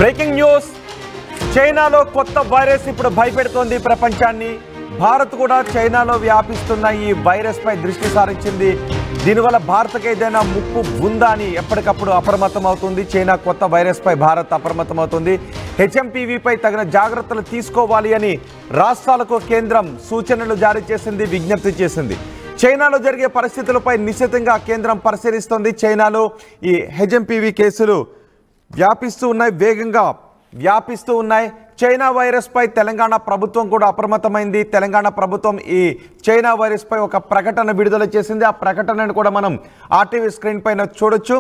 Breaking news చైనాలో కొత్త virus ఇప్పుడు భయపెడుతోంది ప్రపంచాన్ని. భారత్ కూడా చైనాలో వ్యాపిస్తున్న ఈ వైరస్ పై దృష్టి సారించింది. దీనివల్ల భారత్కి ఏదైనా ముప్పు ఉందా అని ఎప్పటికప్పుడు అప్రమత్తం అవుతుంది. చైనా కొత్త వైరస్ పై భారత్ అప్రమత్తం అవుతుంది. హెచ్ఎంపీవీపై తగిన జాగ్రత్తలు తీసుకోవాలి అని రాష్ట్రాలకు కేంద్రం సూచనలు జారీ చేసింది, విజ్ఞప్తి చేసింది. చైనాలో జరిగే పరిస్థితులపై నిశ్చితంగా కేంద్రం పరిశీలిస్తోంది. చైనాలో ఈ హెచ్ఎంపీవీ కేసులు వ్యాపిస్తూ ఉన్నాయి, వేగంగా వ్యాపిస్తూ ఉన్నాయి. చైనా వైరస్ పై తెలంగాణ ప్రభుత్వం కూడా అప్రమత్తమైంది. తెలంగాణ ప్రభుత్వం ఈ చైనా వైరస్ పై ఒక ప్రకటన విడుదల చేసింది. ఆ ప్రకటనను కూడా మనం ఆర్టీవీ స్క్రీన్ పైన చూడొచ్చు.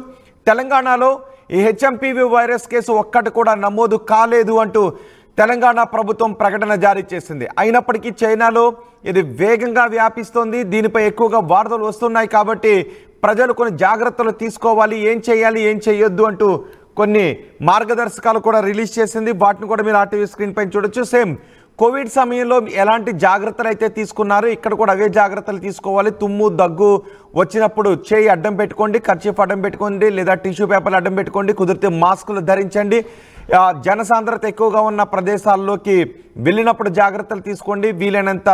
తెలంగాణలో ఈ హెచ్ఎంపీవీ వైరస్ కేసు ఒక్కటి కూడా నమోదు కాలేదు అంటూ తెలంగాణ ప్రభుత్వం ప్రకటన జారీ చేసింది. అయినప్పటికీ చైనాలో ఇది వేగంగా వ్యాపిస్తోంది. దీనిపై ఎక్కువగా వార్తలు వస్తున్నాయి కాబట్టి ప్రజలు కొన్ని జాగ్రత్తలు తీసుకోవాలి, ఏం చేయాలి ఏం చేయొద్దు అంటూ కొన్ని మార్గదర్శకాలు కూడా రిలీజ్ చేసింది. వాటిని కూడా మీరు ఆర్టీవీ స్క్రీన్ పైన చూడొచ్చు. సేమ్ కోవిడ్ సమయంలో ఎలాంటి జాగ్రత్తలు అయితే తీసుకున్నారో ఇక్కడ కూడా అవే జాగ్రత్తలు తీసుకోవాలి. తుమ్ము దగ్గు వచ్చినప్పుడు చేయి అడ్డం పెట్టుకోండి, కర్చీఫ్ అడ్డం పెట్టుకోండి, లేదా టిష్యూ పేపర్లు అడ్డం పెట్టుకోండి, కుదిరితే మాస్కులు ధరించండి. జనసాంద్రత ఎక్కువగా ఉన్న ప్రదేశాల్లోకి వెళ్ళినప్పుడు జాగ్రత్తలు తీసుకోండి. వీలైనంత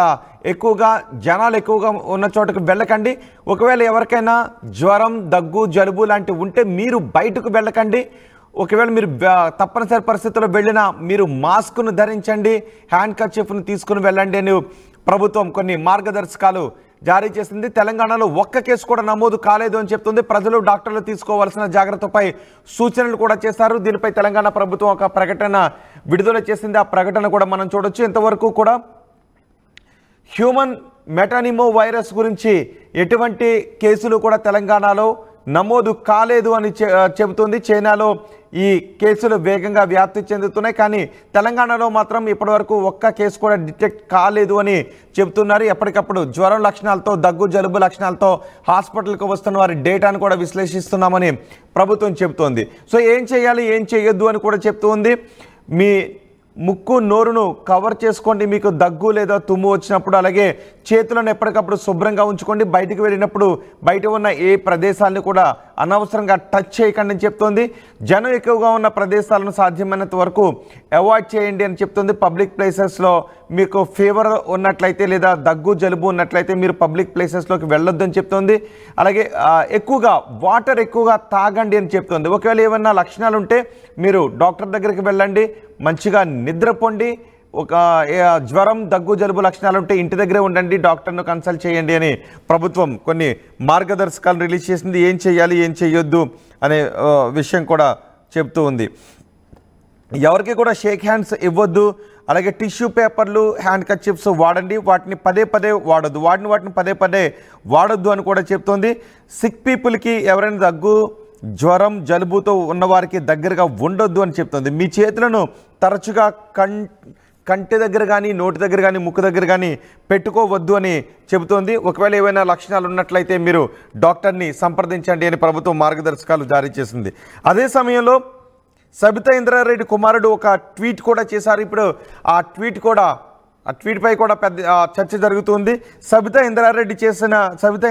ఎక్కువగా జనాలు ఎక్కువగా ఉన్న చోటకు వెళ్ళకండి. ఒకవేళ ఎవరికైనా జ్వరం, దగ్గు, జలుబు లాంటివి ఉంటే మీరు బయటకు వెళ్ళకండి. ఒకవేళ మీరు తప్పనిసరి పరిస్థితుల్లో వెళ్ళినా మీరు మాస్క్ను ధరించండి, హ్యాండ్ కర్చీఫ్ను తీసుకుని వెళ్ళండి అని ప్రభుత్వం కొన్ని మార్గదర్శకాలు జారీ చేసింది. తెలంగాణలో ఒక్క కేసు కూడా నమోదు కాలేదు అని చెప్తుంది. ప్రజలు, డాక్టర్లు తీసుకోవాల్సిన జాగ్రత్తపై సూచనలు కూడా చేశారు. దీనిపై తెలంగాణ ప్రభుత్వం ఒక ప్రకటన విడుదల చేసింది. ఆ ప్రకటన కూడా మనం చూడొచ్చు. ఇంతవరకు కూడా హ్యూమన్ మెటానిమో వైరస్ గురించి ఎటువంటి కేసులు కూడా తెలంగాణలో నమోదు కాలేదు అని చెబుతుంది. చైనాలో ఈ కేసులు వేగంగా వ్యాప్తి చెందుతున్నాయి, కానీ తెలంగాణలో మాత్రం ఇప్పటివరకు ఒక్క కేసు కూడా డిటెక్ట్ కాలేదు అని చెబుతున్నారు. ఎప్పటికప్పుడు జ్వరం లక్షణాలతో, దగ్గు, జలుబు లక్షణాలతో హాస్పిటల్కి వస్తున్న వారి డేటాను కూడా విశ్లేషిస్తున్నామని ప్రభుత్వం చెబుతోంది. సో ఏం చేయాలి ఏం చేయొద్దు అని కూడా చెప్తుంది. మీ ముక్కు, నోరును కవర్ చేసుకోండి మీకు దగ్గు లేదా తుమ్ము వచ్చినప్పుడు. అలాగే చేతులను ఎప్పటికప్పుడు శుభ్రంగా ఉంచుకోండి. బయటికి వెళ్ళినప్పుడు బయట ఉన్న ఏ ప్రదేశాలను కూడా అనవసరంగా టచ్ చేయకండి అని చెప్తోంది. జనం ఎక్కువగా ఉన్న ప్రదేశాలను సాధ్యమైనంత వరకు అవాయిడ్ చేయండి అని చెప్తుంది. పబ్లిక్ ప్లేసెస్లో మీకు ఫీవర్ ఉన్నట్లయితే లేదా దగ్గు, జలుబు ఉన్నట్లయితే మీరు పబ్లిక్ ప్లేసెస్లోకి వెళ్ళొద్దు అని చెప్తోంది. అలాగే ఎక్కువగా వాటర్ ఎక్కువగా తాగండి అని చెప్తోంది. ఒకవేళ ఏమైనా లక్షణాలు ఉంటే మీరు డాక్టర్ దగ్గరికి వెళ్ళండి, మంచిగా నిద్రపోండి. ఒక జ్వరం, దగ్గు, జలుబు లక్షణాలు ఉంటే ఇంటి దగ్గరే ఉండండి, డాక్టర్ను కన్సల్ట్ చేయండి అని ప్రభుత్వం కొన్ని మార్గదర్శకాలు రిలీజ్ చేసింది. ఏం చేయాలి ఏం చేయొద్దు అనే విషయం కూడా చెప్తూ ఉంది. ఎవరికి కూడా షేక్ హ్యాండ్స్ ఇవ్వద్దు. అలాగే టిష్యూ పేపర్లు, హ్యాండ్ కర్చీఫ్స్ వాడండి, వాటిని పదే పదే వాడొద్దు, వాటిని పదే పదే వాడొద్దు అని కూడా చెప్తోంది. సిక్ పీపుల్కి ఎవరైనా దగ్గు, జ్వరం, జలుబుతో ఉన్నవారికి దగ్గరగా ఉండొద్దు అని చెప్తుంది. మీ చేతులను తరచుగా కంటి దగ్గర కానీ, నోటి దగ్గర కానీ, ముక్కు దగ్గర కానీ పెట్టుకోవద్దు అని చెబుతోంది. ఒకవేళ ఏవైనా లక్షణాలు ఉన్నట్లయితే మీరు డాక్టర్ని సంప్రదించండి అని ప్రభుత్వం మార్గదర్శకాలు జారీ చేసింది. అదే సమయంలో సబితా ఇంద్రారెడ్డి కుమారుడు ఒక ట్వీట్ కూడా చేశారు. ఇప్పుడు ఆ ట్వీట్పై కూడా పెద్ద చర్చ జరుగుతుంది. సబితా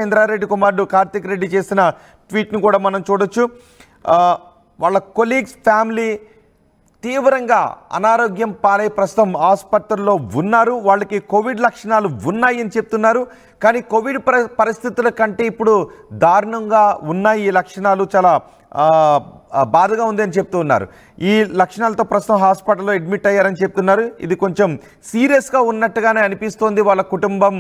ఇంద్రారెడ్డి కుమారుడు కార్తిక్ రెడ్డి చేసిన ట్వీట్ను కూడా మనం చూడొచ్చు. వాళ్ళ కొలీగ్స్, ఫ్యామిలీ తీవ్రంగా అనారోగ్యం పాలై ప్రస్తుతం ఆసుపత్రుల్లో ఉన్నారు. వాళ్ళకి కోవిడ్ లక్షణాలు ఉన్నాయి అని చెప్తున్నారు. కానీ కోవిడ్ పరిస్థితుల కంటే ఇప్పుడు దారుణంగా ఉన్నాయి ఈ లక్షణాలు, చాలా బాధగా ఉంది అని చెప్తూ ఉన్నారు. ఈ లక్షణాలతో ప్రస్తుతం హాస్పిటల్లో అడ్మిట్ అయ్యారని చెప్తున్నారు. ఇది కొంచెం సీరియస్గా ఉన్నట్టుగానే అనిపిస్తోంది. వాళ్ళ కుటుంబం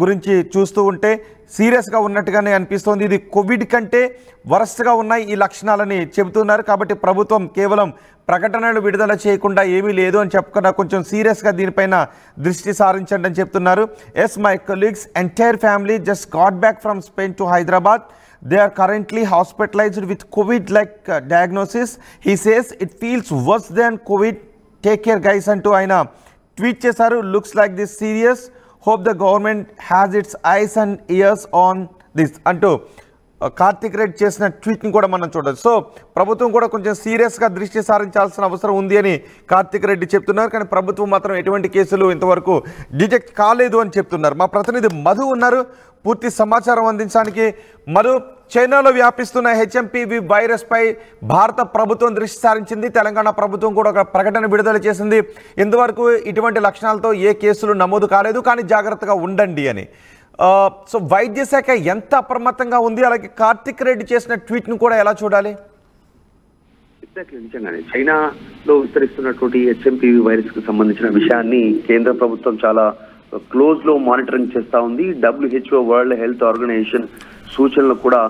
గురించి చూస్తూ ఉంటే సీరియస్గా ఉన్నట్టుగానే అనిపిస్తోంది. ఇది కోవిడ్ కంటే వరస్ట్గా ఉన్నాయి ఈ లక్షణాలని చెబుతున్నారు. కాబట్టి ప్రభుత్వం కేవలం ప్రకటనలు విడుదల చేయకుండా ఏమీ లేదు అని చెప్పకుండా కొంచెం సీరియస్గా దీనిపైన దృష్టి సారించండి అని చెప్తున్నారు. Yes, my colleagues entire family just got back from Spain to Hyderabad. They are currently hospitalized with COVID-like diagnosis. He says it feels worse than COVID. Take care guys అంటూ ఆయన ట్వీట్ చేశారు. Looks like this serious. Hope the government has its ice and years on this అంటూ కార్తిక్ రెడ్డి చేసిన ట్వీట్ని కూడా మనం చూడొచ్చు. So ప్రభుత్వం కూడా కొంచెం సీరియస్గా దృష్టి సారించాల్సిన అవసరం ఉంది అని కార్తిక్ రెడ్డి చెప్తున్నారు. కానీ ప్రభుత్వం మాత్రం ఎటువంటి కేసులు ఇంతవరకు డిటెక్ట్ కాలేదు అని చెప్తున్నారు. మా ప్రతినిధి మధు ఉన్నారు. పూర్తి సమాచారం అందించడానికి. మధు, చైనాలో వ్యాపిస్తున్న హెచ్ఎంపీవీ వైరస్ పై భారత ప్రభుత్వం దృష్టి సారించింది. తెలంగాణ ప్రభుత్వం కూడా ఒక ప్రకటన విడుదల చేసింది. ఇంతవరకు ఇటువంటి లక్షణాలతో ఏ కేసులు నమోదు కాలేదు, కానీ జాగ్రత్తగా ఉండండి అని. సో వైద్య శాఖ ఎంత అప్రమత్తంగా ఉంది? అలాగే కార్తిక్ రెడ్డి చేసిన ట్వీట్ను కూడా ఎలా చూడాలి? నిజంగానే చైనాలో విస్తరిస్తున్నటువంటి హెచ్ఎంపీవీ వైరస్ కు సంబంధించిన విషయాన్ని కేంద్ర ప్రభుత్వం చాలా క్లోజ్ లో మానిటరింగ్ చేస్తా ఉంది. WHO వరల్డ్ హెల్త్ ఆర్గనైజేషన్ సూచనలు కూడా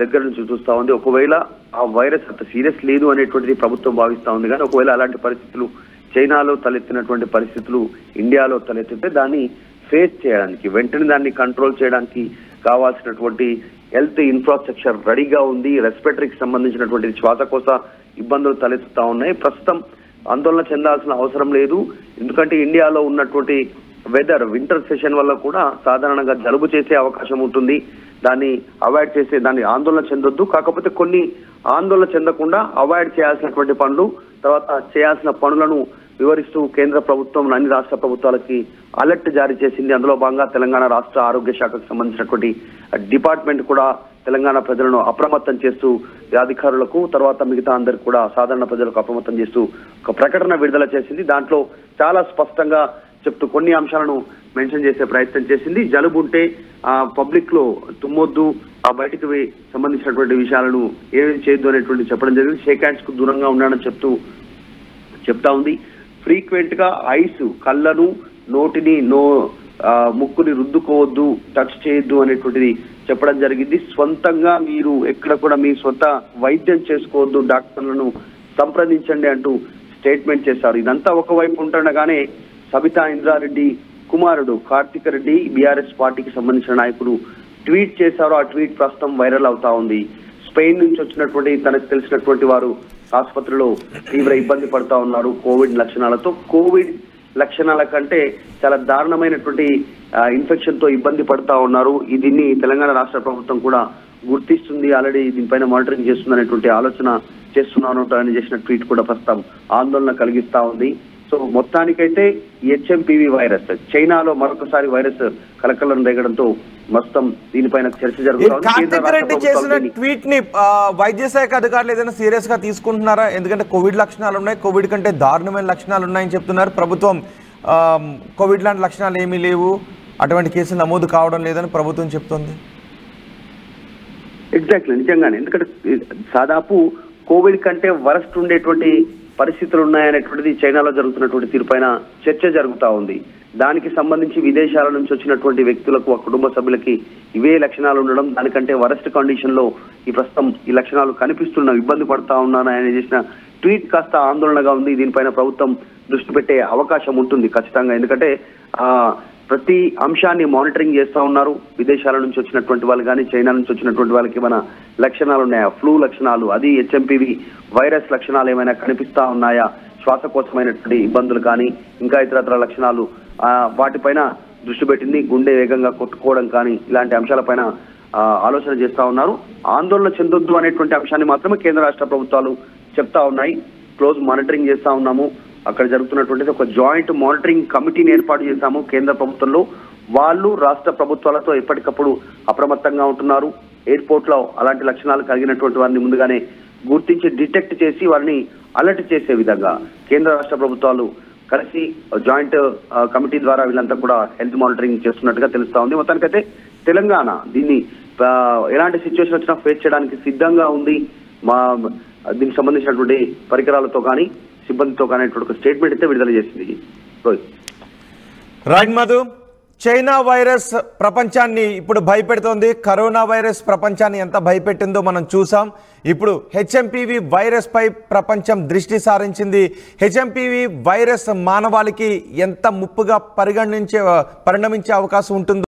దగ్గర నుంచి చూస్తా ఉంది. ఒకవేళ ఆ వైరస్ అంత సీరియస్ లేదు అనేటువంటిది ప్రభుత్వం భావిస్తా ఉంది, కానీ ఒకవేళ అలాంటి పరిస్థితులు చైనాలో తలెత్తినటువంటి పరిస్థితులు ఇండియాలో తలెత్తితే దాన్ని ఫేస్ చేయడానికి, వెంటనే దాన్ని కంట్రోల్ చేయడానికి కావాల్సినటువంటి హెల్త్ ఇన్ఫ్రాస్ట్రక్చర్ రెడీగా ఉంది. రెస్పిరేటరీకి సంబంధించినటువంటి శ్వాసకోశ ఇబ్బందులు తలెత్తుతా ఉన్నాయి. ప్రస్తుతం ఆందోళన చెందాల్సిన అవసరం లేదు, ఎందుకంటే ఇండియాలో ఉన్నటువంటి వెదర్ వింటర్ సెషన్ వల్ల కూడా సాధారణంగా జలుబు చేసే అవకాశం ఉంటుంది. దాన్ని అవాయిడ్ చేసే, దాన్ని ఆందోళన చెందొద్దు. కాకపోతే కొన్ని ఆందోళన చెందకుండా అవాయిడ్ చేయాల్సినటువంటి పనులు, తర్వాత చేయాల్సిన పనులను వివరిస్తూ కేంద్ర ప్రభుత్వం అన్ని రాష్ట్ర ప్రభుత్వాలకి అలర్ట్ జారీ చేసింది. అందులో భాగంగా తెలంగాణ రాష్ట్ర ఆరోగ్య శాఖకు సంబంధించినటువంటి డిపార్ట్మెంట్ కూడా తెలంగాణ ప్రజలను అప్రమత్తం చేస్తూ అధికారులకు, తర్వాత మిగతా అందరికి కూడా సాధారణ ప్రజలకు అప్రమత్తం చేస్తూ ఒక ప్రకటన విడుదల చేసింది. దాంట్లో చాలా స్పష్టంగా చెప్తూ కొన్ని అంశాలను మెన్షన్ చేసే ప్రయత్నం చేసింది. జలుబు ఉంటే పబ్లిక్ లో తుమ్మొద్దు, ఆ బయటికి సంబంధించినటువంటి విషయాలను ఏమేమి చేయొద్దు అనేటువంటి చెప్పడం జరిగింది. షేక్ హ్యాండ్స్ కు దూరంగా ఉండాలని చెప్తా ఉంది. ఫ్రీక్వెంట్ గా ఐస్, కళ్ళను, నోటిని, ముక్కుని రుద్దుకోవద్దు, టచ్ చేయొద్దు అనేటువంటిది చెప్పడం జరిగింది. స్వంతంగా మీరు ఎక్కడ కూడా మీ సొంత వైద్యం చేసుకోవద్దు, డాక్టర్లను సంప్రదించండి అంటూ స్టేట్మెంట్ చేశారు. ఇదంతా ఒకవైపు ఉంటుండగానే సబితా ఇంద్రారెడ్డి కుమారుడు కార్తిక్ రెడ్డి బీఆర్ఎస్ పార్టీకి సంబంధించిన నాయకుడు ట్వీట్ చేశారు. ఆ ట్వీట్ ప్రస్తుతం వైరల్ అవుతా ఉంది. స్పెయిన్ నుంచి వచ్చినటువంటి తనకు తెలిసినటువంటి వారు ఆసుపత్రిలో తీవ్ర ఇబ్బంది పడతా ఉన్నారు కోవిడ్ లక్షణాలతో. కోవిడ్ లక్షణాల కంటే చాలా దారుణమైనటువంటి ఇన్ఫెక్షన్ తో ఇబ్బంది పడతా ఉన్నారు. దీన్ని తెలంగాణ రాష్ట్ర ప్రభుత్వం కూడా గుర్తిస్తుంది, ఆల్రెడీ దీనిపైన మానిటరింగ్ చేస్తుంది అనేటువంటి ఆలోచన చేస్తున్నాను అని చేసిన ట్వీట్ కూడా ప్రస్తుతం ఆందోళన కలిగిస్తా ఉంది. సో మొత్తానికైతే హెచ్ఎంపీవీ వైరస్ చైనాలో మరొకసారి వైరస్ కలకలం రేగడంతో మొత్తం దీనిపైన చర్చ జరుగుతుంది. ట్వీట్ ని వైద్య శాఖ అధికారులు ఏదైనా సీరియస్ గా తీసుకుంటున్నారా? ఎందుకంటే కోవిడ్ లక్షణాలు ఉన్నాయి, కోవిడ్ కంటే దారుణమైన లక్షణాలు ఉన్నాయని చెప్తున్నారు. ప్రభుత్వం కోవిడ్ లాంటి లక్షణాలు ఏమీ లేవు, అటువంటి కేసులు నమోదు కావడం లేదని ప్రభుత్వం చెప్తుంది. ఎగ్జాక్ట్లీ, నిజంగానే. ఎందుకంటే దాదాపు కోవిడ్ కంటే వరస్ట్ ఉండేటువంటి పరిస్థితులు ఉన్నాయనేటువంటిది చైనాలో జరుగుతున్నటువంటి తీరుపైన చర్చ జరుగుతా ఉంది. దానికి సంబంధించి విదేశాల నుంచి వచ్చినటువంటి వ్యక్తులకు, ఆ కుటుంబ సభ్యులకి ఇవే లక్షణాలు ఉండడం, దానికంటే వరస్ట్ కండిషన్ లో ఈ ప్రస్తుతం ఈ లక్షణాలు కనిపిస్తున్న, ఇబ్బంది పడతా ఉన్నాను ఆయన చేసిన ట్వీట్ కాస్త ఆందోళనగా ఉంది. దీనిపైన ప్రభుత్వం దృష్టి పెట్టే అవకాశం ఉంటుంది ఖచ్చితంగా. ఎందుకంటే ప్రతి అంశాన్ని మానిటరింగ్ చేస్తా ఉన్నారు. విదేశాల నుంచి వచ్చినటువంటి వాళ్ళు కానీ, చైనా నుంచి వచ్చినటువంటి వాళ్ళకి ఏమైనా లక్షణాలు ఉన్నాయా, ఫ్లూ లక్షణాలు, అది హెచ్ఎంపీవీ వైరస్ లక్షణాలు ఏమైనా కనిపిస్తా ఉన్నాయా, శ్వాసకోశమైనటువంటి ఇబ్బందులు కానీ, ఇంకా ఇతరత్ర లక్షణాలు, వాటిపైన దృష్టి పెట్టింది. గుండె వేగంగా కొట్టుకోవడం కానీ, ఇలాంటి అంశాలపైన ఆలోచన చేస్తా ఉన్నారు. ఆందోళన చెందొద్దు అనేటువంటి అంశాన్ని మాత్రమే కేంద్ర రాష్ట్ర ప్రభుత్వాలు చెప్తా ఉన్నాయి. క్లోజ్ మానిటరింగ్ చేస్తా ఉన్నాము. అక్కడ జరుగుతున్నటువంటిది ఒక జాయింట్ మానిటరింగ్ కమిటీని ఏర్పాటు చేశాము కేంద్ర ప్రభుత్వంలో. వాళ్ళు రాష్ట్ర ప్రభుత్వాలతో ఎప్పటికప్పుడు అప్రమత్తంగా ఉంటున్నారు. ఎయిర్పోర్ట్ లో అలాంటి లక్షణాలు కలిగినటువంటి వారిని ముందుగానే గుర్తించి డిటెక్ట్ చేసి వారిని అలర్ట్ చేసే విధంగా కేంద్ర రాష్ట్ర ప్రభుత్వాలు కలిసి జాయింట్ కమిటీ ద్వారా వీళ్ళంతా కూడా హెల్త్ మానిటరింగ్ చేస్తున్నట్టుగా తెలుస్తా ఉంది. మొత్తానికైతే తెలంగాణ దీన్ని ఎలాంటి సిచ్యువేషన్ వచ్చినా ఫేస్ చేయడానికి సిద్ధంగా ఉంది. దీనికి సంబంధించినటువంటి పరికరాలతో కానీ, సిబ్బందితో కానీ ఒక స్టేట్మెంట్ అయితే విడుదల చేసింది. రైట్ మధు, చైనా వైరస్ ప్రపంచాన్ని ఇప్పుడు భయపెడుతోంది. కరోనా వైరస్ ప్రపంచాన్ని ఎంత భయపెట్టిందో మనం చూసాం. ఇప్పుడు హెచ్ఎంపీవీ వైరస్ పై ప్రపంచం దృష్టి సారించింది. హెచ్ఎంపీవీ వైరస్ మానవాళికి ఎంత ముప్పుగా పరిణమించే అవకాశం ఉంటుందో